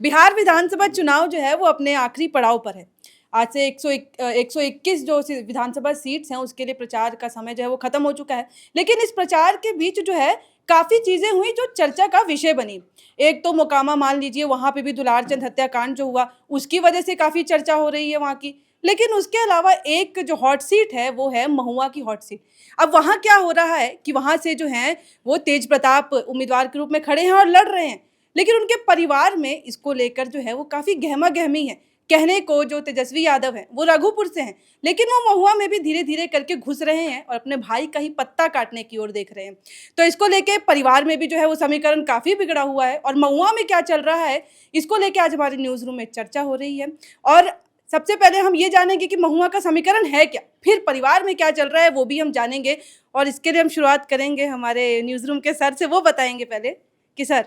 बिहार विधानसभा चुनाव जो है वो अपने आखिरी पड़ाव पर है। आज से 121 जो विधानसभा सीट्स हैं उसके लिए प्रचार का समय जो है वो खत्म हो चुका है। लेकिन इस प्रचार के बीच जो है काफ़ी चीज़ें हुई जो चर्चा का विषय बनी। एक तो मोकामा मान लीजिए, वहाँ पे भी दुलारचंद हत्याकांड जो हुआ उसकी वजह से काफ़ी चर्चा हो रही है वहाँ की। लेकिन उसके अलावा एक जो हॉट सीट है वो है महुआ की हॉट सीट। अब वहाँ क्या हो रहा है कि वहाँ से जो हैं वो तेज प्रताप उम्मीदवार के रूप में खड़े हैं और लड़ रहे हैं। लेकिन उनके परिवार में इसको लेकर जो है वो काफ़ी गहमा-गहमी है। कहने को जो तेजस्वी यादव हैं, वो रघुपुर से हैं, लेकिन वो महुआ में भी धीरे-धीरे करके घुस रहे हैं और अपने भाई का ही पत्ता काटने की ओर देख रहे हैं। तो इसको लेके परिवार में भी जो है वो समीकरण काफ़ी बिगड़ा हुआ है और महुआ में क्या चल रहा है, इसको लेके आज हमारे न्यूज़ रूम में चर्चा हो रही है। और सबसे पहले हम ये जानेंगे कि महुआ का समीकरण है क्या? फिर परिवार में क्या चल रहा है, वो भी हम जानेंगे और इसके लिए हम शुरुआत करेंगे हमारे न्यूज़ रूम के सर से। वो बताएँगे पहले कि सर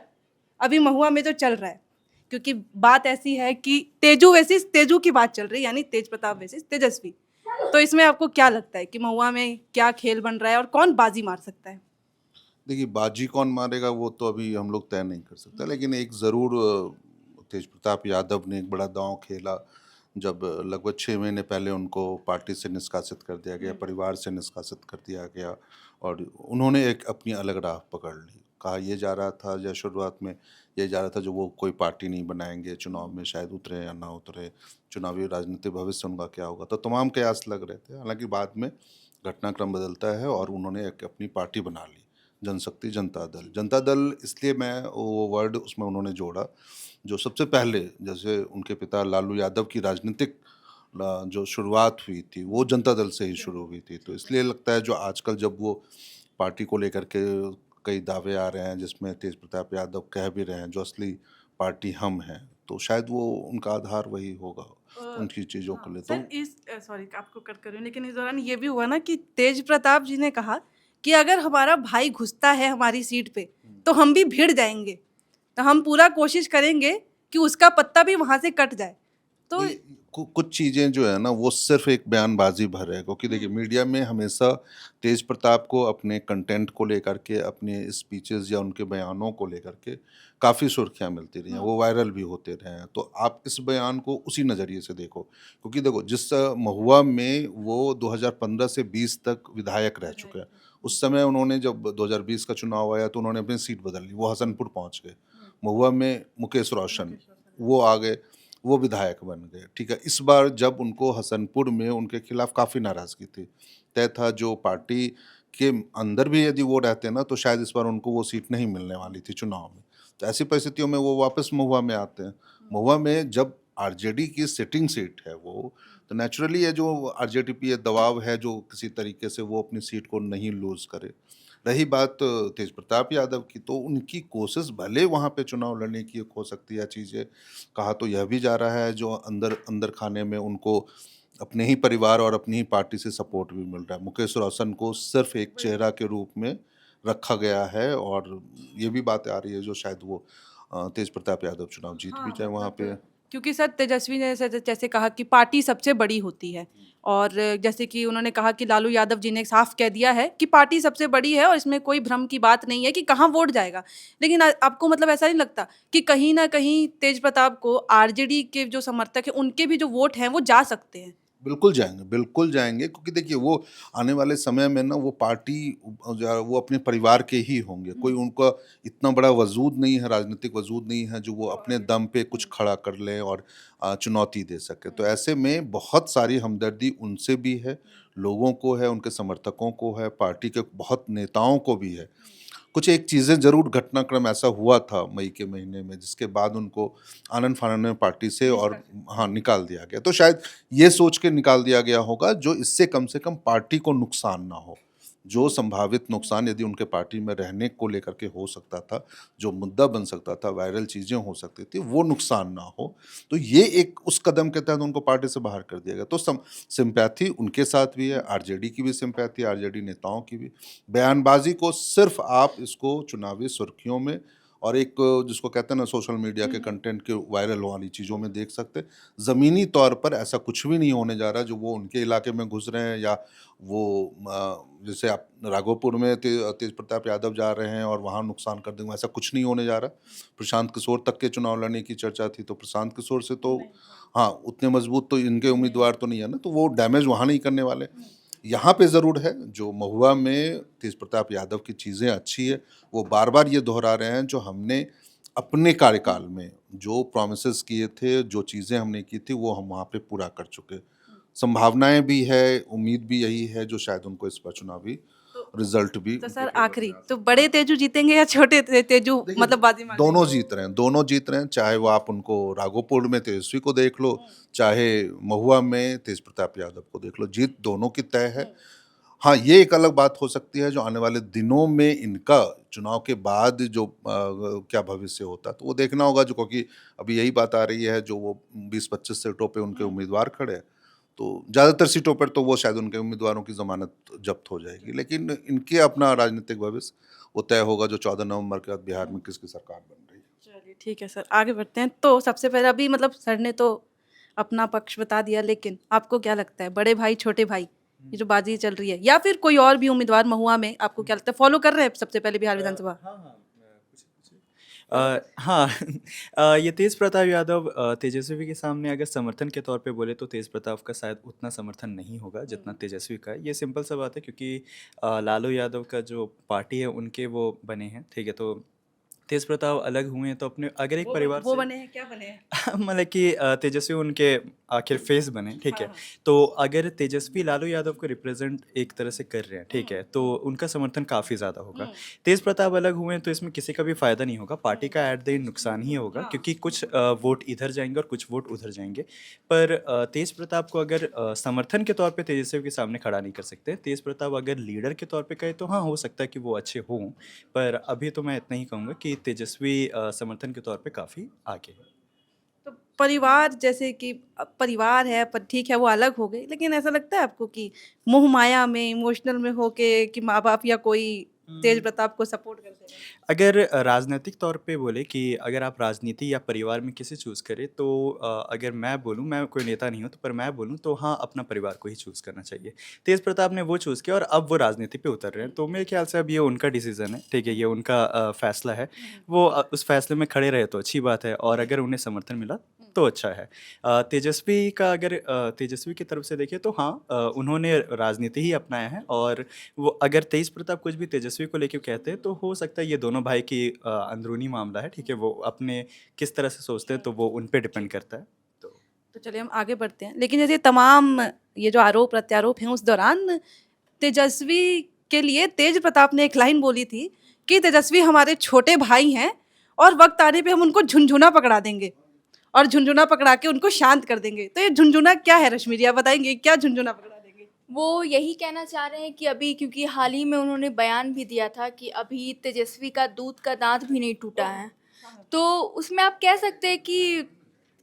अभी महुआ में जो चल रहा है, क्योंकि बात ऐसी है कि तेजू वर्सेस तेजू की बात चल रही है, यानी तेज प्रताप वर्सेस तेजस्वी। तो इसमें आपको क्या लगता है कि महुआ में क्या खेल बन रहा है और कौन बाजी मार सकता है? देखिए, बाजी कौन मारेगा वो तो अभी हम लोग तय नहीं कर सकते, लेकिन एक ज़रूर तेज प्रताप यादव ने एक बड़ा दांव खेला जब लगभग 6 महीने पहले उनको पार्टी से निष्कासित कर दिया गया, परिवार से निष्कासित कर दिया गया और उन्होंने एक अपनी अलग राह पकड़ ली। कहा ये जा रहा था या शुरुआत में ये जा रहा था जो वो कोई पार्टी नहीं बनाएँगे, चुनाव में शायद उतरे या ना उतरे, चुनावी राजनीतिक भविष्य उनका क्या होगा, तो तमाम कयास लग रहे थे। हालाँकि बाद में घटनाक्रम बदलता है और उन्होंने एक अपनी पार्टी बना ली। जनशक्ति जनता दल। जनता दल इसलिए मैं वो वर्ड उसमें उन्होंने जोड़ा, जो सबसे पहले जैसे उनके पिता लालू यादव की राजनीतिक जो शुरुआत हुई थी, वो जनता दल से ही शुरू हुई थी। तो इसलिए लगता है जो आजकल जब वो पार्टी को लेकर के कई दावे आ रहे हैं, जिसमें तेज प्रताप यादव कह भी रहे हैं, जो असली पार्टी हम हैं, तो शायद वो उनका आधार वही होगा, उनकी चीज़ों को हाँ, ले सर तो इस सॉरी आपको कट कर रही हूँ, लेकिन इस दौरान ये भी हुआ ना कि तेज प्रताप जी ने कहा कि अगर हमारा भाई घुसता है हमारी सीट पे, तो हम भी भिड़ जाएँगे। तो हम पूरा कोशिश करेंगे कि उसका पत्ता भी वहाँ से कट जाए। तो देखिए, कुछ चीज़ें जो है ना वो सिर्फ़ एक बयानबाज़ी भर है, क्योंकि देखिए मीडिया में हमेशा तेज प्रताप को अपने कंटेंट को लेकर के, अपने स्पीचेज़ या उनके बयानों को लेकर के काफ़ी सुर्खियाँ मिलती रही हैं, वो वायरल भी होते रहे हैं। तो आप इस बयान को उसी नज़रिए से देखो, क्योंकि देखो जिस महुआ में वो 2015 से 20 तक विधायक रह चुके हैं। उस समय उन्होंने जब 2020 का चुनाव आया तो उन्होंने अपनी सीट बदल ली, वो हसनपुर पहुँच गए। महुआ में मुकेश रोशन, वो आ गए, वो विधायक बन गए, ठीक है। इस बार जब उनको हसनपुर में उनके खिलाफ काफ़ी नाराज़गी थी, तय था जो पार्टी के अंदर भी यदि वो रहते ना तो शायद इस बार उनको वो सीट नहीं मिलने वाली थी चुनाव में। तो ऐसी परिस्थितियों में वो वापस महुआ में आते हैं। महुआ में जब आरजेडी की सिटिंग सीट है वो, तो नेचुरली ये जो आरजेडी पे ये दबाव है जो किसी तरीके से वो अपनी सीट को नहीं लूज़ करे। रही बात तेज प्रताप यादव की, तो उनकी कोशिश भले वहाँ पे चुनाव लड़ने की एक हो सकती है चीज़ें, कहा तो यह भी जा रहा है जो अंदर अंदर खाने में उनको अपने ही परिवार और अपनी ही पार्टी से सपोर्ट भी मिल रहा है। मुकेश रोशन को सिर्फ एक चेहरा के रूप में रखा गया है और ये भी बात आ रही है जो शायद वो तेज प्रताप यादव चुनाव जीत भी हाँ, जाए वहाँ पे। क्योंकि सर तेजस्वी ने जैसे जैसे कहा कि पार्टी सबसे बड़ी होती है और जैसे कि उन्होंने कहा कि लालू यादव जी ने साफ कह दिया है कि पार्टी सबसे बड़ी है और इसमें कोई भ्रम की बात नहीं है कि कहाँ वोट जाएगा। लेकिन आपको मतलब ऐसा नहीं लगता कि कहीं न कहीं तेज प्रताप को आरजेडी के जो समर्थक हैं, उनके भी जो वोट हैं, वो जा सकते हैं? बिल्कुल जाएँगे, क्योंकि देखिए वो आने वाले समय में ना वो पार्टी वो अपने परिवार के ही होंगे। कोई उनका इतना बड़ा वजूद नहीं है, राजनीतिक वजूद नहीं है जो वो अपने दम पे कुछ खड़ा कर लें और चुनौती दे सकें। तो ऐसे में बहुत सारी हमदर्दी उनसे भी है, लोगों को है, उनके समर्थकों को है, पार्टी के बहुत नेताओं को भी है। कुछ एक चीज़ें ज़रूर घटनाक्रम ऐसा हुआ था मई के महीने में जिसके बाद उनको आनन-फानन में पार्टी से और हाँ, निकाल दिया गया। तो शायद ये सोच के निकाल दिया गया होगा जो इससे कम से कम पार्टी को नुकसान ना हो। जो संभावित नुकसान यदि उनके पार्टी में रहने को लेकर के हो सकता था, जो मुद्दा बन सकता था, वायरल चीज़ें हो सकती थी, वो नुकसान ना हो। तो ये एक उस कदम के तहत उनको पार्टी से बाहर कर दिया गया। तो सिम्पैथी उनके साथ भी है, आरजेडी की भी सिम्पैथी, आरजेडी नेताओं की भी। बयानबाज़ी को सिर्फ़ आप इसको चुनावी सुर्खियों में और एक जिसको कहते हैं ना सोशल मीडिया के कंटेंट के वायरल वाली चीज़ों में देख सकते हैं। ज़मीनी तौर पर ऐसा कुछ भी नहीं होने जा रहा जो वो उनके इलाके में घुस रहे हैं, या वो जैसे आप राघोपुर में तेज प्रताप यादव जा रहे हैं और वहाँ नुकसान कर देंगे, ऐसा कुछ नहीं होने जा रहा। प्रशांत किशोर तक के चुनाव लड़ने की चर्चा थी, तो प्रशांत किशोर से तो हाँ, उतने मजबूत तो इनके उम्मीदवार तो नहीं है ना, तो वो डैमेज वहाँ नहीं करने वाले। यहाँ पे ज़रूर है, जो महुआ में तेज प्रताप यादव की चीज़ें अच्छी है, वो बार-बार ये दोहरा रहे हैं जो हमने अपने कार्यकाल में जो प्रॉमिसेस किए थे, जो चीज़ें हमने की थी, वो हम वहाँ पे पूरा कर चुके। संभावनाएँ भी है, उम्मीद भी यही है जो शायद उनको इस बार चुनावी रिज़ल्ट भी तो उनके सर फेवर आखिरी में आ तो सकता बड़े तेजू जीतेंगे या छोटे तेजू देखिए, मतलब बाजी मार दोनों देंगे? जीत रहे हैं, दोनों जीत रहे हैं, चाहे वो आप उनको राघोपुर में तेजस्वी को देख लो, चाहे महुआ में तेज प्रताप यादव को देख लो, जीत दोनों की तय है। हाँ, ये एक अलग बात हो सकती है जो आने वाले दिनों में इनका चुनाव के बाद जो क्या भविष्य होता है, तो वो देखना होगा, जो क्योंकि अभी यही बात आ रही है जो वो 20-25 सीटों पे उनके उम्मीदवार खड़े हैं, तो ज़्यादातर सीटों पर तो वो शायद उनके उम्मीदवारों की ज़मानत जब्त हो जाएगी, लेकिन इनके अपना राजनीतिक भविष्य वो तय होगा जो 14 नवंबर के बाद बिहार में किसकी सरकार बन रही है। चलिए ठीक है सर, आगे बढ़ते हैं। तो सबसे पहले अभी मतलब सर ने तो अपना पक्ष बता दिया, लेकिन आपको क्या लगता है बड़े भाई छोटे भाई ये जो बाजी चल रही है, या फिर कोई और भी उम्मीदवार महुआ में, आपको क्या लगता है फॉलो कर रहे हैं सबसे पहले बिहार विधानसभा? हाँ, हाँ, हाँ। ये तेज प्रताप यादव तेजस्वी के सामने अगर समर्थन के तौर पे बोले तो तेज प्रताप का शायद उतना समर्थन नहीं होगा जितना तेजस्वी का है। ये सिंपल सा बात है, क्योंकि लालू यादव का जो पार्टी है उनके वो बने हैं, ठीक है? तो तेज प्रताप अलग हुए हैं, तो अपने अगर एक परिवार वो से बने हैं, क्या बने हैं? मतलब कि तेजस्वी उनके आखिर फेस बने, ठीक है? हाँ, हाँ। तो अगर तेजस्वी लालू यादव को रिप्रेजेंट एक तरह से कर रहे हैं, ठीक है? तो उनका समर्थन काफ़ी ज़्यादा होगा। तेज प्रताप अलग हुए हैं तो इसमें किसी का भी फ़ायदा नहीं होगा, पार्टी का एट द एंड नुकसान ही होगा, क्योंकि कुछ वोट इधर जाएँगे और कुछ वोट उधर जाएँगे। पर तेज प्रताप को अगर समर्थन के तौर पे तेजस्वी के सामने खड़ा नहीं कर सकते। तेज प्रताप अगर लीडर के तौर पे कहें तो हाँ, हो सकता है कि वो अच्छे हों, पर अभी तो मैं इतना ही कहूँगा कि तेजस्वी समर्थन के तौर पे काफ़ी आगे है। तो परिवार जैसे कि परिवार है पर ठीक है वो अलग हो गए, लेकिन ऐसा लगता है आपको कि मोह माया में इमोशनल में होके कि माँ बाप या कोई तेज प्रताप को सपोर्ट कर दे अगर राजनीतिक तौर पे बोले कि अगर आप राजनीति या परिवार में किसे चूज़ करें, तो अगर मैं बोलूँ, मैं कोई नेता नहीं हूँ, तो पर मैं बोलूँ तो हाँ, अपना परिवार को ही चूज़ करना चाहिए। तेज प्रताप ने वो चूज़ किया और अब वो राजनीति पे उतर रहे हैं, तो मेरे ख्याल से अब ये उनका डिसीजन है, ठीक है? ये उनका फैसला है। वो उस फैसले में खड़े रहे तो अच्छी बात है, और अगर उन्हें समर्थन मिला तो अच्छा है। तेजस्वी का अगर तेजस्वी की तरफ से देखें तो हाँ, उन्होंने राजनीति ही अपनाया है, और वो अगर तेज प्रताप कुछ भी तेजस्वी को लेके कहते हैं तो हो सकता है ये दोनों भाई की अंदरूनी मामला है, ठीक है? वो अपने किस तरह से सोचते हैं तो वो उन पे डिपेंड करता है। तो तो चलिए हम आगे बढ़ते हैं, लेकिन जैसे तमाम ये जो आरोप प्रत्यारोप हैं उस दौरान तेजस्वी के लिए तेज प्रताप ने एक लाइन बोली थी कि तेजस्वी हमारे छोटे भाई हैं और वक्त आने पे हम उनको झुनझुना पकड़ा देंगे और झुनझुना पकड़ा के उनको शांत कर देंगे। तो ये झुनझुना क्या है रश्मि जी, आप बताएंगे क्या झुनझुना पकड़ा देंगे? वो यही कहना चाह रहे हैं कि अभी, क्योंकि हाल ही में उन्होंने बयान भी दिया था कि अभी तेजस्वी का दूध का दांत भी नहीं टूटा है। तो उसमें आप कह सकते हैं कि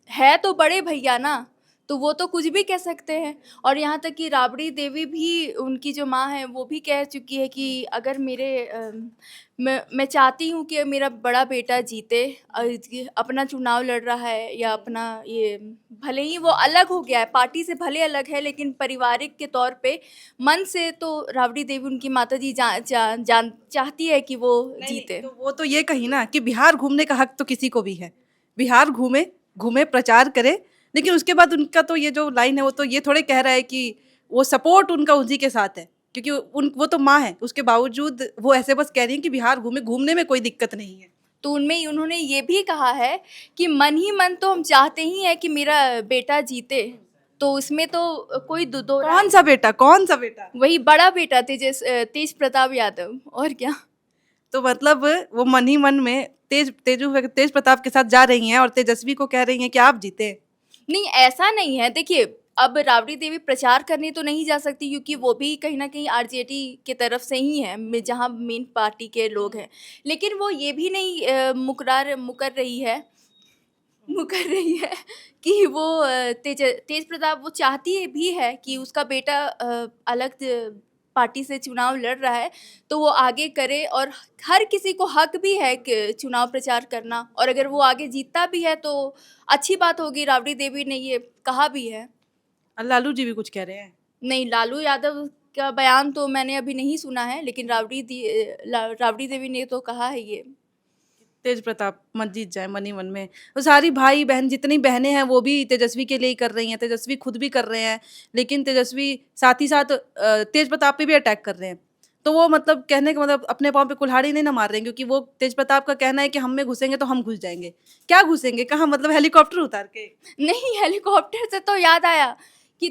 है तो बड़े भैया ना, तो वो तो कुछ भी कह सकते हैं। और यहाँ तक कि राबड़ी देवी भी, उनकी जो माँ है, वो भी कह चुकी है कि अगर मैं चाहती हूँ कि मेरा बड़ा बेटा जीते, कि अपना चुनाव लड़ रहा है या अपना ये, भले ही वो अलग हो गया है, पार्टी से भले अलग है, लेकिन पारिवारिक के तौर पे मन से तो राबड़ी देवी उनकी माताजी चाहती है कि वो जीते। तो वो तो ये कही ना कि बिहार घूमने का हक तो किसी को भी है, बिहार घूमे घूमे प्रचार करे, लेकिन उसके बाद उनका तो ये जो लाइन है वो तो ये थोड़े कह रहा है कि वो सपोर्ट उनका उसी के साथ है, क्योंकि उन वो तो माँ है, उसके बावजूद वो ऐसे बस कह रही हैं कि बिहार घूमे, घूमने में कोई दिक्कत नहीं है। तो उनमें उन्होंने ये भी कहा है कि मन ही मन तो हम चाहते ही हैं कि मेरा बेटा जीते। तो उसमें तो कोई दो कौन सा बेटा, कौन सा बेटा? वही बड़ा बेटा तेज प्रताप यादव, और क्या। तो मतलब वो मन ही मन में तेज प्रताप के साथ जा रही हैं और तेजस्वी को कह रही हैं कि आप जीते। नहीं, ऐसा नहीं है। देखिए, अब राबड़ी देवी प्रचार करने तो नहीं जा सकती, क्योंकि वो भी कहीं न कहीं आरजेडी की तरफ से ही है, जहाँ मेन पार्टी के लोग हैं। लेकिन वो ये भी नहीं मुकर रही है कि वो तेज प्रताप वो चाहती है भी है कि उसका बेटा अलग पार्टी से चुनाव लड़ रहा है तो वो आगे करे, और हर किसी को हक भी है कि चुनाव प्रचार करना, और अगर वो आगे जीतता भी है तो अच्छी बात होगी। राबड़ी देवी ने ये कहा भी है। लालू जी भी कुछ कह रहे हैं। नहीं, लालू यादव का बयान तो मैंने अभी नहीं सुना है, लेकिन राबड़ी देवी ने तो कहा है ये। तेज प्रताप मत जीत जाए मन ही मन में। तो सारी भाई बहन जितनी बहनें हैं वो भी तेजस्वी के लिए ही कर रही हैं, तेजस्वी खुद भी कर रहे हैं, लेकिन तेजस्वी साथ ही साथ तेज प्रताप पे भी अटैक कर रहे हैं। तो वो मतलब कहने का मतलब अपने पाँव पे कुल्हाड़ी नहीं ना मार रहे हैं, क्योंकि वो तेज प्रताप का कहना है कि हम में घुसेंगे तो हम घुस जाएंगे। क्या घुसेंगे, कहाँ, मतलब हेलीकॉप्टर उतार के? नहीं, हेलीकॉप्टर से तो याद आया कि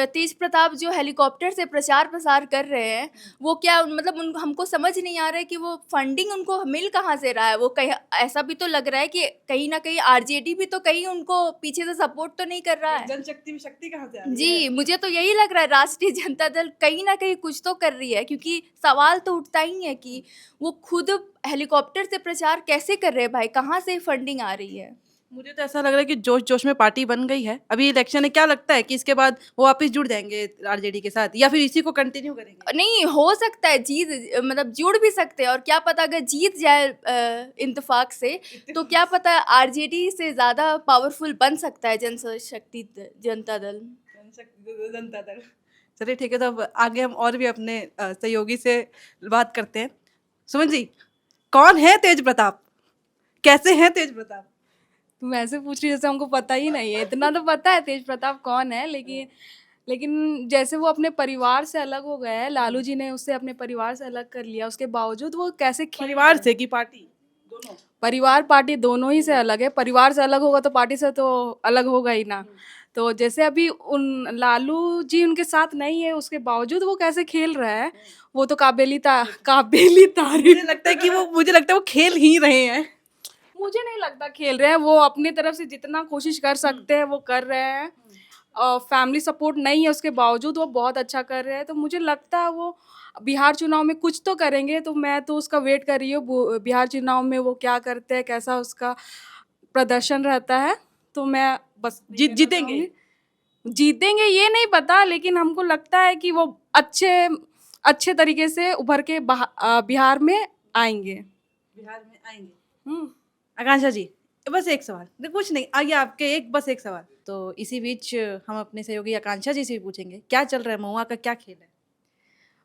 तेज प्रताप जो हेलीकॉप्टर से प्रचार प्रसार कर रहे हैं, वो क्या मतलब हमको समझ नहीं आ रहा है कि वो फंडिंग उनको मिल कहाँ से रहा है। वो कहीं ऐसा भी तो लग रहा है कि कहीं ना कहीं आरजेडी भी तो कहीं उनको पीछे से सपोर्ट तो नहीं कर रहा है। जनशक्ति में शक्ति कहाँ से आ रही है? जी, मुझे तो यही लग रहा है राष्ट्रीय जनता दल कहीं ना कहीं कुछ तो कर रही है, क्योंकि सवाल तो उठता ही है कि वो खुद हेलीकॉप्टर से प्रचार कैसे कर रहे हैं भाई, कहाँ से फंडिंग आ रही है। मुझे तो ऐसा लग रहा है कि जोश जोश में पार्टी बन गई है। अभी इलेक्शन है, क्या लगता है कि इसके बाद वो वापस जुड़ जाएंगे आरजेडी के साथ, या फिर इसी को कंटिन्यू करेंगे? नहीं, हो सकता है जीत, मतलब जुड़ भी सकते हैं, और क्या पता अगर जीत जाए इत्तेफाक से, तो क्या पता आरजेडी से ज़्यादा पावरफुल बन सकता है जनता दल। जनता दल। चलिए ठीक है, तो अब आगे हम और भी अपने सहयोगी से बात करते हैं। सुमन जी, कौन है तेज प्रताप, कैसे हैं तेज प्रताप? तुम ऐसे पूछ रही जैसे हमको पता ही नहीं है। इतना तो पता है तेज प्रताप कौन है, लेकिन जैसे वो अपने परिवार से अलग हो गए हैं, लालू जी ने उससे अपने परिवार से अलग कर लिया, उसके बावजूद वो कैसे खेल परिवार रहे हैं। से कि पार्टी दोनों? परिवार पार्टी दोनों ही से अलग है। परिवार से अलग होगा तो पार्टी से तो अलग होगा ही ना। तो जैसे अभी उन लालू जी उनके साथ नहीं है, उसके बावजूद वो कैसे खेल रहा है, वो तो काबिली मुझे तारीफ। लगता है कि मुझे लगता है वो खेल ही रहे हैं। मुझे नहीं लगता खेल रहे हैं, वो अपनी तरफ से जितना कोशिश कर सकते हैं वो कर रहे हैं। फैमिली सपोर्ट नहीं है उसके बावजूद वो बहुत अच्छा कर रहे हैं। तो मुझे लगता है वो बिहार चुनाव में कुछ तो करेंगे। तो मैं तो उसका वेट कर रही हूँ बिहार चुनाव में वो क्या करते हैं, कैसा उसका प्रदर्शन रहता है। तो मैं बस जीतेंगे? जीतेंगे ये नहीं पता, लेकिन हमको लगता है कि वो अच्छे तरीके से उभर के बिहार में आएंगे। बिहार में आएंगे। आकांक्षा जी, बस एक सवाल, कुछ नहीं, आइए आपके बस एक सवाल। तो इसी बीच हम अपने सहयोगी आकांक्षा जी से भी पूछेंगे, क्या चल रहा है, महुआ का क्या खेल है?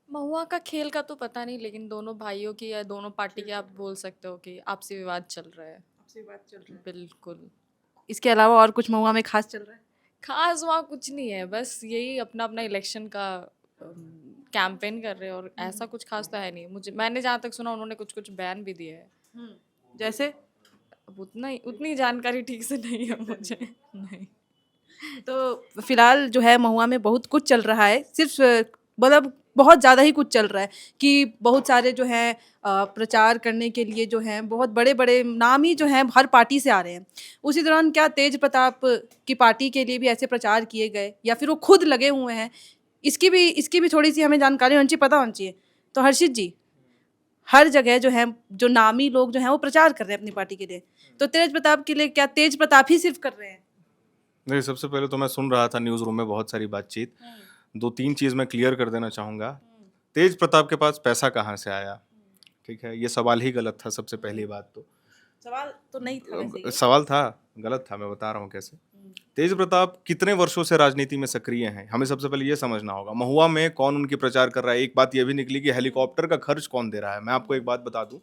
महुआ का खेल का तो पता नहीं, लेकिन दोनों भाइयों की या दोनों पार्टी के आप बोल सकते हो कि आपसी विवाद चल रहा है। आपसे बात चल रही है? बिल्कुल। इसके अलावा और कुछ महुआ में खास चल रहा है? खास वहाँ कुछ नहीं है, बस यही अपना अपना इलेक्शन का कैंपेन कर रहे हैं, और ऐसा कुछ खास तो है नहीं। मैंने जहाँ तक सुना उन्होंने कुछ कुछ बयान भी दिए है। जैसे? अब उतनी जानकारी ठीक से नहीं है मुझे। नहीं। तो फिलहाल जो है महुआ में बहुत कुछ चल रहा है, सिर्फ मतलब बहुत ज़्यादा ही कुछ चल रहा है कि बहुत सारे जो हैं प्रचार करने के लिए जो हैं बहुत बड़े बड़े नाम ही जो हैं हर पार्टी से आ रहे हैं। उसी दौरान क्या तेज प्रताप की पार्टी के लिए भी ऐसे प्रचार किए गए, या फिर वो खुद लगे हुए हैं? इसकी भी थोड़ी सी हमें जानकारी होनी चाहिए, पता होनी चाहिए। तो हर्षित जी, हर जगह जो है जो नामी लोग जो हैं वो प्रचार कर रहे हैं अपनी पार्टी के लिए, तो तेज प्रताप के लिए क्या तेज प्रताप ही सिर्फ कर रहे हैं? नहीं, सबसे पहले तो मैं सुन रहा था न्यूज़ रूम में बहुत सारी बातचीत। 2-3 चीज़ मैं क्लियर कर देना चाहूँगा। तेज प्रताप के पास पैसा कहाँ से आया? ठीक है, ये सवाल ही गलत था सबसे पहली बात तो। सवाल तो नहीं था वैसे ये। सवाल था, गलत था, मैं बता रहा हूँ कैसे। तेज प्रताप कितने वर्षों से राजनीति में सक्रिय हैं, हमें सबसे पहले ये समझना होगा। महुआ में कौन उनकी प्रचार कर रहा है? एक बात ये भी निकली कि हेलीकॉप्टर का खर्च कौन दे रहा है। मैं आपको एक बात बता दूँ,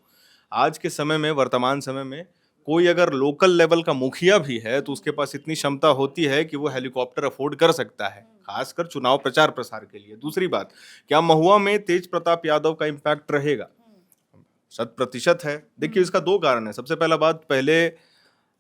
आज के समय में, वर्तमान समय में, कोई अगर लोकल लेवल का मुखिया भी है तो उसके पास इतनी क्षमता होती है कि वो हेलीकॉप्टर अफोर्ड कर सकता है, खासकर चुनाव प्रचार प्रसार के लिए। दूसरी बात, क्या महुआ में तेज प्रताप यादव का इम्पैक्ट रहेगा? 100% है। देखिए, इसका 2 कारण है। सबसे पहला बात, पहले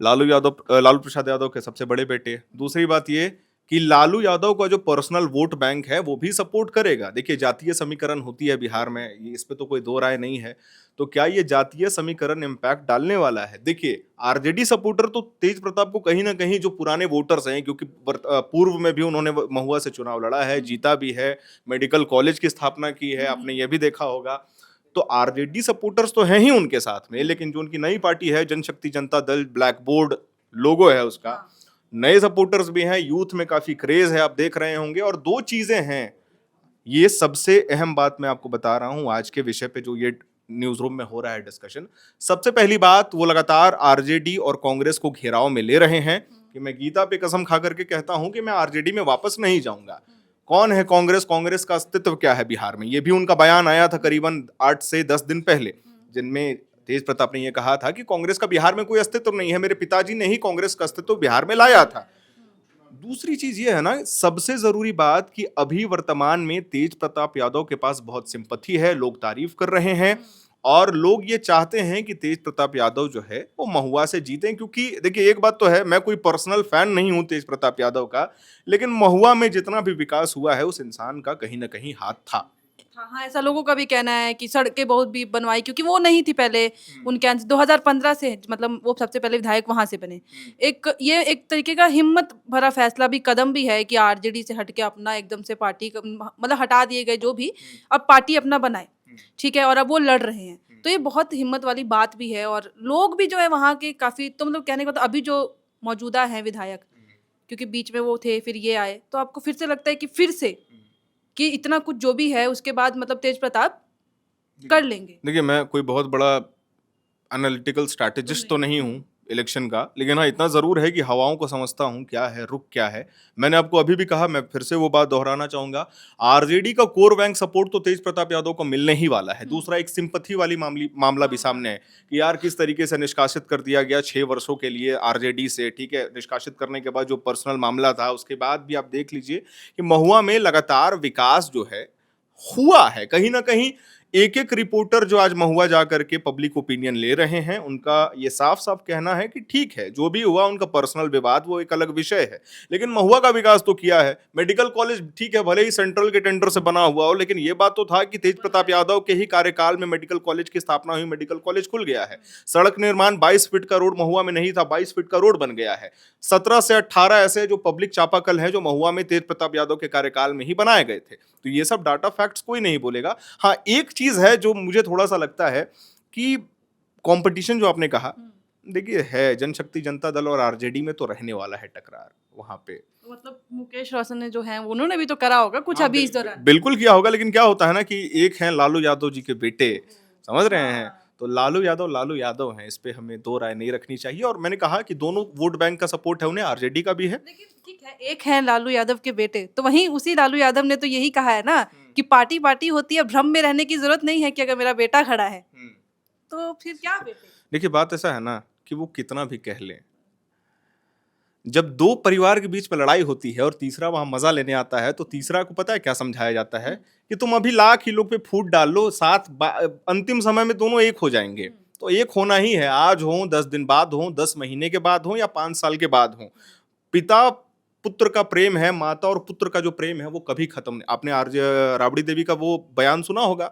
लालू प्रसाद यादव के सबसे बड़े बेटे। दूसरी बात ये कि लालू यादव का जो पर्सनल वोट बैंक है वो भी सपोर्ट करेगा। देखिए, जातीय समीकरण होती है बिहार में, इस पे तो कोई दो राय नहीं है। तो क्या ये जातीय समीकरण इम्पैक्ट डालने वाला है? देखिए, आरजेडी सपोर्टर तो तेज प्रताप को कहीं ना कहीं, जो पुराने वोटर्स हैं, क्योंकि पूर्व में भी उन्होंने महुआ से चुनाव लड़ा है, जीता भी है, मेडिकल कॉलेज की स्थापना की है, आपने ये भी देखा होगा। तो आरजेडी सपोर्टर्स तो हैं ही उनके साथ में, लेकिन जो उनकी नई पार्टी है जनशक्ति जनता दल, ब्लैक बोर्ड लोगो है उसका, नए सपोर्टर्स भी हैं, यूथ में काफी क्रेज है, आप देख रहे होंगे। और 2 चीजें हैं, ये सबसे अहम बात मैं आपको बता रहा हूँ आज के विषय पे जो ये न्यूज रूम में हो रहा है डिस्कशन। सबसे पहली बात, वो लगातार आरजेडी और कांग्रेस को घेराव में ले रहे हैं कि मैं गीता पे कसम खा करके कहता हूं कि मैं आरजेडी में वापस नहीं जाऊंगा। कौन है कांग्रेस? कांग्रेस का अस्तित्व क्या है बिहार में? ये भी उनका बयान आया था करीबन 8 से 10 दिन पहले, जिनमें तेज प्रताप ने यह कहा था कि कांग्रेस का बिहार में कोई अस्तित्व नहीं है, मेरे पिताजी ने ही कांग्रेस का अस्तित्व बिहार में लाया था। दूसरी चीज ये है ना, सबसे जरूरी बात, कि अभी वर्तमान में तेज प्रताप यादव के पास बहुत सिंपैथी है, लोग तारीफ कर रहे हैं और लोग ये चाहते हैं कि तेज प्रताप यादव जो है वो महुआ से जीतें। क्योंकि देखिए, एक बात तो है, मैं कोई पर्सनल फैन नहीं हूं तेज प्रताप यादव का, लेकिन महुआ में जितना भी विकास हुआ है उस इंसान का कहीं ना कहीं हाथ था। हाँ, ऐसा लोगों का भी कहना है कि सड़कें बहुत भी बनवाई, क्योंकि वो नहीं थी पहले उनके 2015 से, मतलब वो सबसे पहले विधायक वहां से बने। ये एक तरीके का हिम्मत भरा फैसला भी, कदम भी है कि आरजेडी से हट के अपना एकदम से पार्टी मतलब हटा दिए गए जो भी, अब पार्टी अपना बनाए, ठीक है, और अब वो लड़ रहे हैं। तो ये बहुत हिम्मत वाली बात भी है, और लोग भी जो है वहाँ के काफी, तो मतलब कहने का तो अभी जो मौजूदा है विधायक, क्योंकि बीच में वो थे फिर ये आए, तो आपको फिर से लगता है कि फिर से कि इतना कुछ जो भी है उसके बाद मतलब तेज प्रताप कर लेंगे? देखिए, मैं कोई बहुत बड़ा एनालिटिकल स्ट्रैटेजिस्ट तो नहीं हूँ इलेक्शन का, लेकिन हाँ इतना ज़रूर है कि हवाओं को समझता हूँ, क्या है रुख क्या है। मैंने आपको अभी भी कहा, मैं फिर से वो बात दोहराना चाहूँगा, आरजेडी का कोर बैंक सपोर्ट तो तेज प्रताप यादव को मिलने ही वाला है। दूसरा, एक सिंपथी वाली मामला भी सामने है कि यार किस तरीके से निष्कासित कर दिया गया 6 वर्षों के लिए आरजेडी से, ठीक है। निष्कासित करने के बाद जो पर्सनल मामला था, उसके बाद भी आप देख लीजिए कि महुआ में लगातार विकास जो है हुआ है। कहीं ना कहीं एक एक रिपोर्टर जो आज महुआ जाकर के पब्लिक ओपिनियन ले रहे हैं, उनका ये साफ साफ कहना है कि ठीक है, जो भी हुआ उनका पर्सनल विवाद वो एक अलग विषय है, लेकिन महुआ का विकास तो किया है। मेडिकल कॉलेज ठीक है, भले ही सेंट्रल के टेंडर से बना हुआ हो, लेकिन ये बात तो था कि तेज प्रताप यादव के ही कार्यकाल में मेडिकल कॉलेज की स्थापना हुई, मेडिकल कॉलेज खुल गया है। सड़क निर्माण 22 फीट का रोड महुआ में नहीं था, 22 फीट का रोड बन गया है। 17 से 18 ऐसे जो पब्लिक चापाकल हैं जो महुआ में तेज प्रताप यादव के कार्यकाल में ही बनाए गए थे। तो ये सब डाटा फैक्ट्स कोई नहीं बोलेगा। हाँ, एक चीज है जो मुझे थोड़ा सा लगता है कि कंपटीशन जो आपने कहा, देखिए है, जनशक्ति जनता दल और आरजेडी में तो रहने वाला है टकरार वहां पे। मतलब मुकेश रोशन ने जो है उन्होंने भी तो करा होगा कुछ अभी इस दौरान। बिल्कुल किया होगा, लेकिन क्या होता है ना कि एक हैं लालू यादव जी के बेटे, समझ रहे हैं, तो लालू यादव हैं, इस पे हमें दो राय नहीं रखनी चाहिए। और मैंने कहा कि दोनों वोट बैंक का सपोर्ट है उन्हें, आरजेडी का भी है। लेकिन ठीक है, एक है लालू यादव के बेटे, तो वहीं उसी लालू यादव ने तो यही कहा है ना कि पार्टी पार्टी होती है, भ्रम में रहने की जरूरत नहीं है कि अगर मेरा बेटा खड़ा है तो फिर क्या बेटे। देखिए, बात ऐसा है ना कि वो कितना भी कह लें, जब दो परिवार के बीच में लड़ाई होती है और तीसरा वहां मजा लेने आता है, तो तीसरा को पता है क्या समझाया जाता है कि तुम अभी लाख ही लोग पे फूट डाल लो, अंतिम समय में दोनों एक हो जाएंगे। तो एक होना ही है, आज हो, 10 दिन बाद हो, 10 महीने के बाद हो, या 5 साल के बाद हो। पिता पुत्र का प्रेम है, माता और पुत्र का जो प्रेम है वो कभी खत्म नहीं। आपने राबड़ी देवी का वो बयान सुना होगा,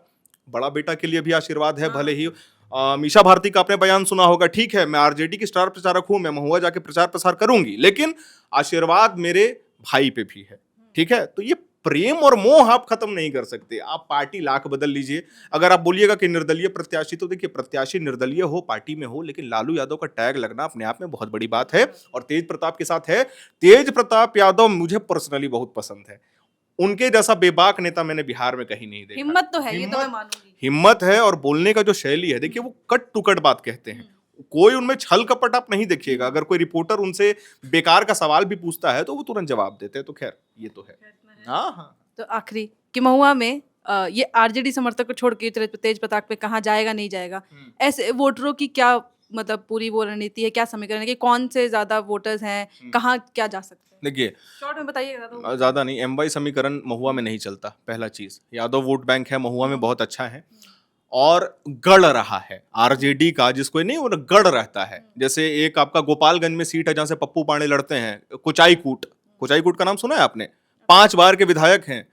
बड़ा बेटा के लिए भी आशीर्वाद है, भले ही मीशा भारती का आपने बयान सुना होगा, ठीक है मैं आरजेडी की स्टार प्रचारक हूं, मैं महुआ जाके प्रचार प्रसार करूंगी, लेकिन आशीर्वाद मेरे भाई पे भी है, ठीक है। तो ये प्रेम और मोह आप खत्म नहीं कर सकते। आप पार्टी लाख बदल लीजिए, अगर आप बोलिएगा कि निर्दलीय प्रत्याशी, तो देखिए प्रत्याशी निर्दलीय हो, पार्टी में हो, लेकिन लालू यादव का टैग लगना अपने आप में बहुत बड़ी बात है, और तेज प्रताप के साथ है। तेज प्रताप यादव मुझे पर्सनली बहुत पसंद है, उनके जैसा बेबाक नेता मैंने बिहार में कहीं नहीं देखा। हिम्मत तो है, ये तो मैं मानूंगी, हिम्मत है, और बोलने का जो शैली है, देखिए वो कट टू कट बात कहते हैं, कोई उनमें छल कपट आप नहीं देखिएगा। अगर कोई रिपोर्टर उनसे बेकार का सवाल भी पूछता है तो वो तुरंत जवाब देते हैं। तो खैर ये तो है। हाँ हाँ। तो आखिरी कि महुआ में ये आरजेडी समर्थक को छोड़ के तेज प्रताप पे कहाँ जाएगा, नहीं जाएगा, ऐसे वोटरों की क्या मतलब पूरी वो रणनीति है, क्या समीकरण है कि कौन से ज्यादा वोटर्स हैं, कहाँ क्या जा सकते हैं? देखिए, शॉर्ट में बताइएगा। ज्यादा नहीं, एमवाई समीकरण महुआ में नहीं चलता। पहला चीज, यादव वोट बैंक है महुआ में, बहुत अच्छा है, और गढ़ रहा है आरजेडी का, जिसको नहीं वो गढ़ रहता है। जैसे एक आपका गोपालगंज में सीट है जहां से पप्पू पांडे लड़ते हैं, कुचाईकूट का नाम सुना है आपने? 5 बार के विधायक हैं।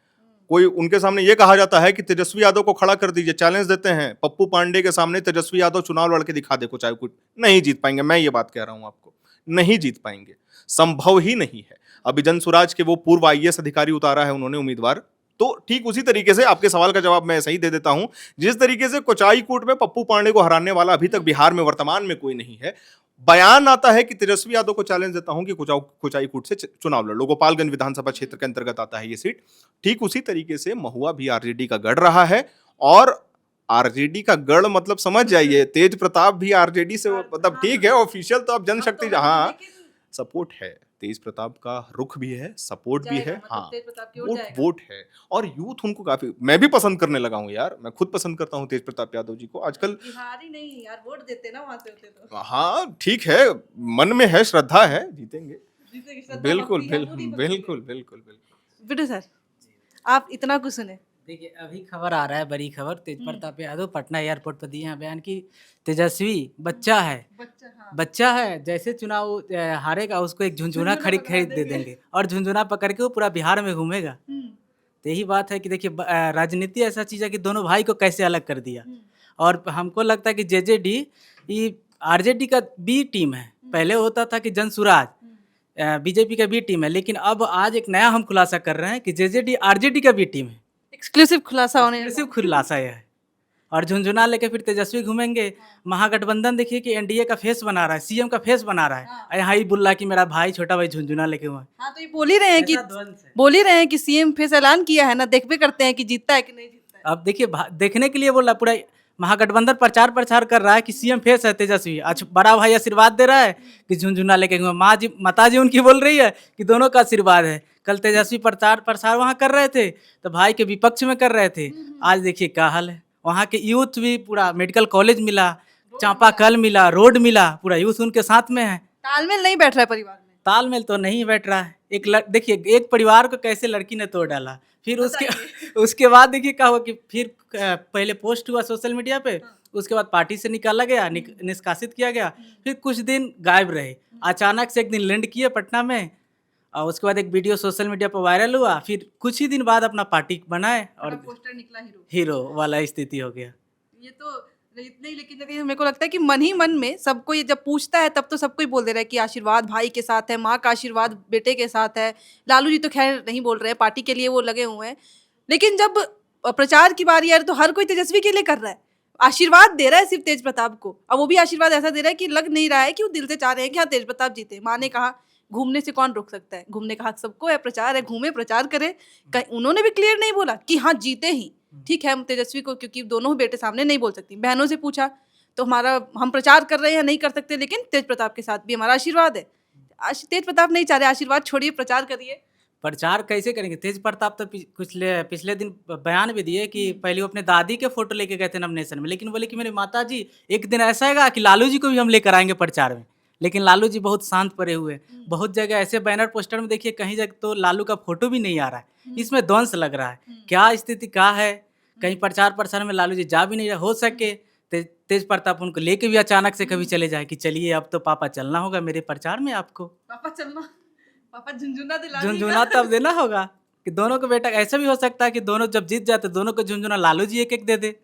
कोई उनके सामने ये कहा जाता है कि तेजस्वी यादव को खड़ा कर दीजिए, चैलेंज देते हैं, पप्पू पांडे के सामने तेजस्वी यादव चुनाव लड़के दिखा दे कुचाईकूट, नहीं जीत पाएंगे। मैं ये बात कह रहा हूं आपको, नहीं जीत पाएंगे, संभव ही नहीं है। अभी जनसुराज के वो पूर्व आईएएस अधिकारी उतारा है उन्होंने उम्मीदवार, तो ठीक उसी तरीके से आपके सवाल का जवाब मैं सही दे देता हूं, जिस तरीके से कुचाईकूट में पप्पू पांडे को हराने वाला अभी तक बिहार में वर्तमान में कोई नहीं है। बयान आता है कि तेजस्वी यादव को चैलेंज देता हूं कि कुचाईकूट से चुनाव लड़ो। गोपालगंज विधानसभा क्षेत्र के अंतर्गत आता है ये सीट। ठीक उसी तरीके से महुआ भी आरजेडी का गढ़ रहा है, और आरजेडी का गढ़ मतलब समझ जाइए, तेज प्रताप भी आरजेडी से, मतलब ठीक है ऑफिशियल तो अब जनशक्ति हाँ सपोर्ट है, तेज प्रताप का रुख भी है, सपोर्ट भी है, हाँ वोट है, और यूथ उनको काफी, मैं भी पसंद करने लगा हूँ यार, मैं खुद पसंद करता हूँ तेज प्रताप यादव जी को आजकल। बिहारी नहीं यार, वोट देते ना वहां से होते तो। हाँ ठीक है, मन में है, श्रद्धा है, जीतेंगे। जीतेगी, श्रद्धा बिल्कुल भक्ति है, बिल्कुल पूरी भक्ति है। बिल्कुल बिल्कुल बिल्कुल। बिट्टू सर, आप इतना कुछ सुने। देखिए अभी खबर आ रहा है, बड़ी खबर, तेज प्रताप यादव पटना एयरपोर्ट पर दिए हैं बयान कि तेजस्वी बच्चा है, बच्चा है, जैसे चुनाव हारेगा उसको एक झुनझुना खरीद दे देंगे और झुनझुना पकड़ के वो पूरा बिहार में घूमेगा। तो यही बात है कि देखिए राजनीति ऐसा चीज़ है कि दोनों भाई को कैसे अलग कर दिया। और हमको लगता है कि जेजेडी ये आरजेडी का बी टीम है, पहले होता था कि जनसुराज बीजेपी का बी टीम है, लेकिन अब आज एक नया हम खुलासा कर रहे हैं कि जेजेडी आरजेडी का बी टीम है। एक्सक्लूसिव खुलासा होने सिर्फ खुलासा यह है। और झुनझुना लेके फिर तेजस्वी घूमेंगे। महागठबंधन देखिए कि एनडीए का फेस बना रहा है, सीएम का फेस बना रहा है, और यहाँ ही बुल्ला कि मेरा भाई छोटा भाई झुनझुना लेके हुआ है। हाँ, तो ये बोल ही रहे हैं कि ऐसा द्वंद्व है। बोल ही रहे हैं कि सीएम फेस ऐलान किया है ना, देखते करते हैं कि जीतता है कि नहीं जीतता है। अब देखिए देखने के लिए बोल रहा, पूरा महागठबंधन प्रचार कर रहा है कि सीएम फेस है तेजस्वी। आज बड़ा भाई आशीर्वाद दे रहा है कि झुनझुना लेके हुआ, माता जी उनकी बोल रही है कि दोनों का आशीर्वाद है। कल तेजस्वी प्रसार वहाँ कर रहे थे तो भाई के विपक्ष में कर रहे थे, आज देखिए क्या हाल है। वहाँ के यूथ भी पूरा मेडिकल कॉलेज मिला, चापाकल मिला, रोड मिला, पूरा यूथ उनके साथ में है। तालमेल नहीं बैठ रहा है परिवार में। तालमेल तो नहीं बैठ रहा है। देखिए एक परिवार को कैसे लड़की ने तोड़ डाला, फिर उसके बाद देखिए क्या हुआ कि फिर पहले पोस्ट हुआ सोशल मीडिया पे, उसके बाद पार्टी से निकाला गया, निष्कासित किया गया, फिर कुछ दिन गायब रहे, अचानक से एक दिन लैंड किए पटना में, और उसके बाद एक वीडियो सोशल मीडिया पर वायरल हुआ, फिर कुछ ही दिन बाद अपना पार्टी बनाए और पोस्टर निकला हीरो वाला स्थिति हो गया। ये तो इतने ही, लेकिन मेरे को लगता है कि मन ही मन में सबको ये जब पूछता है तब तो सबको ही बोल दे रहा है कि आशीर्वाद भाई के साथ है, माँ का आशीर्वाद बेटे के साथ है। लालू जी तो खैर नहीं बोल रहे हैं, पार्टी के लिए वो लगे हुए हैं, लेकिन जब प्रचार की बारी आ रही तो हर कोई तेजस्वी के लिए कर रहा है, आशीर्वाद दे रहा है सिर्फ तेज प्रताप को। अब वो भी आशीर्वाद ऐसा दे रहा है कि लग नहीं रहा है कि वो दिल से चाह रहे हैं कि हाँ तेज प्रताप जीते। माँ ने कहा घूमने से कौन रोक सकता है, घूमने का हक सबको है, प्रचार है, घूमे प्रचार करे। उन्होंने भी क्लियर नहीं बोला कि हाँ जीते ही ठीक है हम तेजस्वी को, क्योंकि दोनों ही बेटे सामने नहीं बोल सकती। बहनों से पूछा तो हम प्रचार कर रहे हैं नहीं कर सकते, लेकिन तेज प्रताप के साथ भी हमारा आशीर्वाद है। तेज प्रताप नहीं चाह रहे आशीर्वाद छोड़िए, प्रचार करिए। प्रचार कैसे करेंगे? तेज प्रताप तो पिछले दिन बयान भी दिए कि पहले वो अपने दादी के फोटो लेके गए थे नॉमिनेशन में, लेकिन बोले कि मेरी माता जी एक दिन ऐसा आएगा कि लालू जी को भी हम लेकर आएंगे प्रचार में। लेकिन लालू जी बहुत शांत पड़े हुए, बहुत जगह ऐसे बैनर पोस्टर में देखिए कहीं जगह तो लालू का फोटो भी नहीं आ रहा है। इसमें द्वंस लग रहा है, क्या स्थिति क्या है? कहीं प्रचार में लालू जी जा भी नहीं रहे, हो सके तेज प्रताप उनको लेके भी अचानक से कभी चले जाए कि चलिए अब तो पापा चलना होगा मेरे प्रचार में, आपको पापा चलना, पापा झुनझुना झुनझुना तब देना होगा कि दोनों को बेटा। ऐसा भी हो सकता है कि दोनों जब जीत जाते दोनों को झुनझुना लालू जी एक एक दे दे,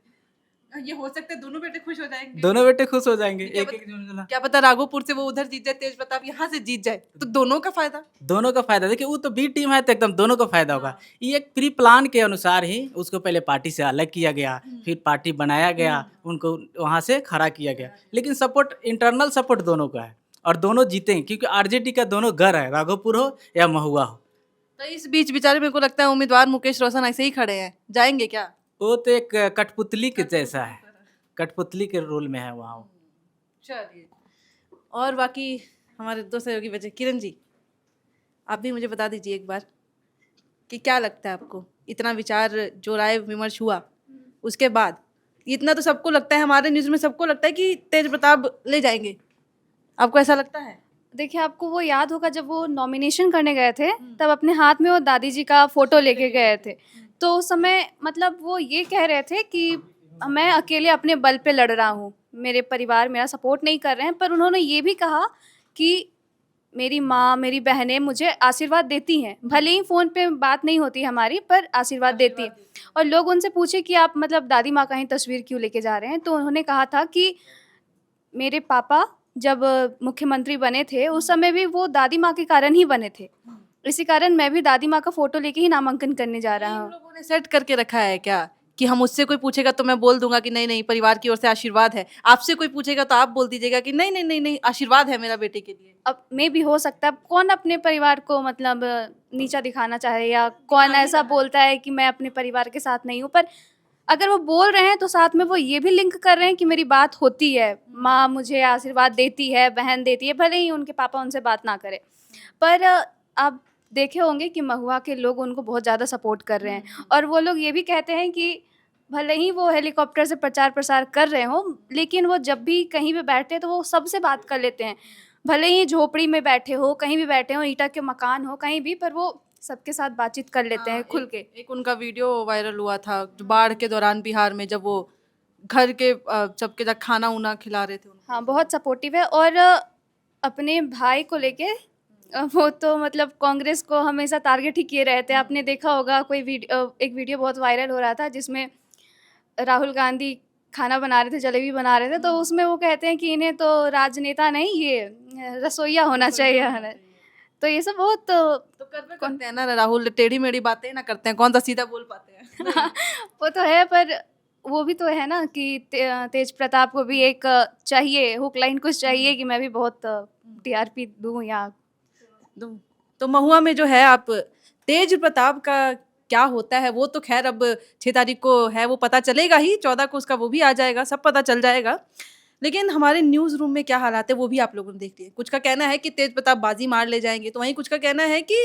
ये हो सकता है दोनों बेटे खुश हो जाएंगे, दोनों बेटे खुश हो जाएंगे, क्या एक एक झुनझुना। क्या पता राघोपुर से वो उधर जीत जाए, तेज प्रताप यहाँ से जीत जाए, तो दोनों का फायदा। दोनों का फायदा। देखिए वो तो बी टीम है तो एकदम दोनों का फायदा होगा। ये एक प्री प्लान के अनुसार ही उसको पहले पार्टी से अलग किया गया, फिर पार्टी बनाया गया, उनको वहाँ से खड़ा किया गया, लेकिन सपोर्ट इंटरनल सपोर्ट दोनों का है और दोनों जीतेंगे क्योंकि आरजेडी का दोनों घर है, राघोपुर हो या महुआ हो। तो इस बीच बेचारे मेरे को लगता है उम्मीदवार मुकेश रोशन ऐसे ही खड़े हैं, जाएंगे क्या? वो तो एक कठपुतली के जैसा है, कठपुतली के रोल में है वहाँ। चलिए, और बाकी हमारे दो सहयोगी बच्चे, किरण जी आप भी मुझे बता दीजिए एक बार कि क्या लगता है आपको, इतना विचार जो राय विमर्श हुआ उसके बाद, इतना तो सबको लगता है, हमारे न्यूज़ में सबको लगता है कि तेज प्रताप ले जाएंगे, आपको ऐसा लगता है? देखिए आपको वो याद होगा जब वो नॉमिनेशन करने गए थे तब अपने हाथ में वो दादी जी का फोटो लेके गए थे, तो उस समय मतलब वो ये कह रहे थे कि मैं अकेले अपने बल पे लड़ रहा हूँ, मेरे परिवार मेरा सपोर्ट नहीं कर रहे हैं, पर उन्होंने ये भी कहा कि मेरी माँ मेरी बहनें मुझे आशीर्वाद देती हैं, भले ही फ़ोन पे बात नहीं होती हमारी पर आशीर्वाद देती हैं। और लोग उनसे पूछे कि आप मतलब दादी माँ का ही तस्वीर क्यों लेके जा रहे हैं, तो उन्होंने कहा था कि मेरे पापा जब मुख्यमंत्री बने थे उस समय भी वो दादी माँ के कारण ही बने थे, इसी कारण मैं भी दादी माँ का फ़ोटो लेके ही नामांकन करने जा रहा हूँ। लोगों ने सेट करके रखा है क्या कि हम मुझसे कोई पूछेगा तो मैं बोल दूंगा कि नहीं नहीं परिवार की ओर से आशीर्वाद है, आपसे कोई पूछेगा तो आप बोल दीजिएगा कि नहीं नहीं नहीं नहीं आशीर्वाद है मेरा बेटे के लिए? अब मे भी हो सकता है, कौन अपने परिवार को मतलब नीचा दिखाना चाहे, या कौन ऐसा बोलता है कि मैं अपने परिवार के साथ नहीं हूँ, पर अगर वो बोल रहे हैं तो साथ में वो ये भी लिंक कर रहे हैं कि मेरी बात होती है, माँ मुझे आशीर्वाद देती है, बहन देती है, भले ही उनके पापा उनसे बात ना करें। पर आप देखे होंगे कि महुआ के लोग उनको बहुत ज़्यादा सपोर्ट कर रहे हैं, और वो लोग ये भी कहते हैं कि भले ही वो हेलीकॉप्टर से प्रचार प्रसार कर रहे हों, लेकिन वो जब भी कहीं पे बैठते हैं तो वो सबसे बात कर लेते हैं, भले ही झोपड़ी में बैठे हो, कहीं भी बैठे हो, ईंटा के मकान हो, कहीं भी, पर वो सबके साथ बातचीत कर लेते हैं खुल के। एक उनका वीडियो वायरल हुआ था जो बाढ़ के दौरान बिहार में, जब वो घर के सबके जब खाना उना खिला रहे थे उनको। हाँ, बहुत सपोर्टिव है। और अपने भाई को लेके वो तो मतलब कांग्रेस को हमेशा टारगेट ही किए रहते हैं। आपने देखा होगा कोई एक वीडियो बहुत वायरल हो रहा था जिसमें राहुल गांधी खाना बना रहे थे, जलेबी बना रहे थे, तो उसमें वो कहते हैं कि इन्हें तो राजनेता नहीं, ये रसोइया होना चाहिए। तो ये सब बहुत तो करते हैं ना राहुल, टेढ़ी मेढ़ी बातें ना करते हैं, कौन सा सीधा बोल पाते हैं। वो तो है, पर वो भी तो है ना कि तेज प्रताप को भी एक चाहिए हुक लाइन, कुछ चाहिए कि मैं भी बहुत टीआरपी दूं या तो महुआ में जो है आप तेज प्रताप का क्या होता है वो तो खैर अब 6 तारीख को है, वो पता चलेगा ही, 14 को उसका वो भी आ जाएगा, सब पता चल जाएगा। लेकिन हमारे न्यूज़ रूम में क्या हालात है वो भी आप लोगों ने देख लिया। कुछ का कहना है कि तेज प्रताप बाजी मार ले जाएंगे, तो वहीं कुछ का कहना है कि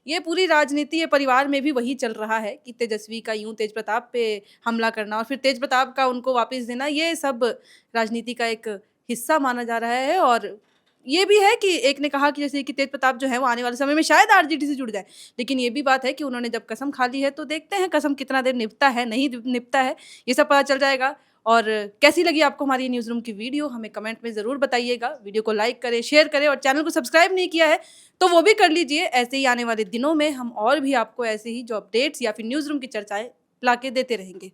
ये पूरी राजनीति है, परिवार में भी वही चल रहा है कि तेजस्वी का यूं तेज प्रताप पे हमला करना और फिर तेज प्रताप का उनको वापस देना, ये सब राजनीति का एक हिस्सा माना जा रहा है। और ये भी है कि एक ने कहा कि जैसे कि तेज प्रताप जो है वो आने वाले समय में शायद आरजेडी से जुड़ जाए, लेकिन ये भी बात है कि उन्होंने जब कसम खा ली है तो देखते हैं कसम कितना देर निभता है, नहीं निभता है, ये सब पता चल जाएगा। और कैसी लगी आपको हमारी न्यूज़ रूम की वीडियो हमें कमेंट में ज़रूर बताइएगा। वीडियो को लाइक करें, शेयर करें, और चैनल को सब्सक्राइब नहीं किया है तो वो भी कर लीजिए। ऐसे ही आने वाले दिनों में हम और भी आपको ऐसे ही जो अपडेट्स या फिर न्यूज़ रूम की चर्चाएं ला के देते रहेंगे।